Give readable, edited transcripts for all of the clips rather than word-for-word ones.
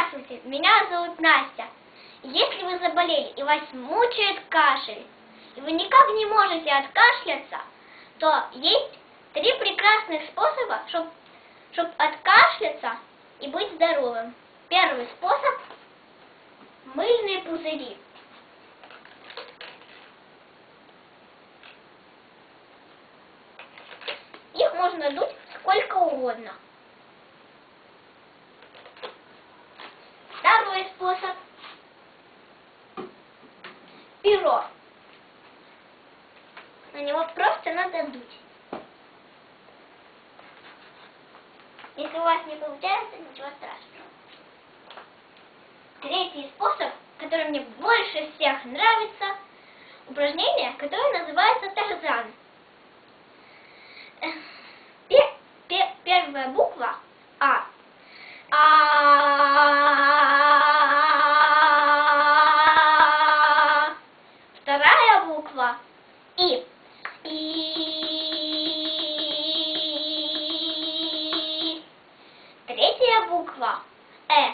Здравствуйте, меня зовут Настя. Если вы заболели и вас мучает кашель, и вы никак не можете откашляться, то есть 3 прекрасных способа, чтобы откашляться и быть здоровым. Первый способ – мыльные пузыри. Их можно дуть сколько угодно. Второй способ – перо. На него просто надо дуть. Если у вас не получается, ничего страшного. Третий способ, который мне больше всех нравится, упражнение, которое называется тарзан. Первая буква А. Вторая буква И. Третья буква Э.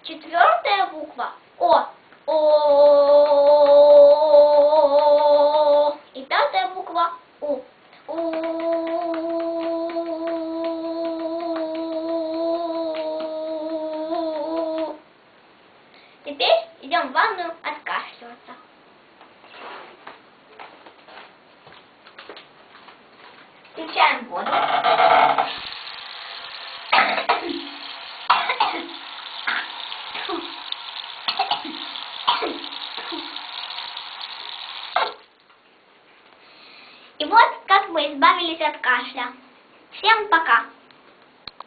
Четвертая буква О. И пятая буква У. Теперь идем в ванную откашливаться. Включаем воду. И вот как мы избавились от кашля. Всем пока!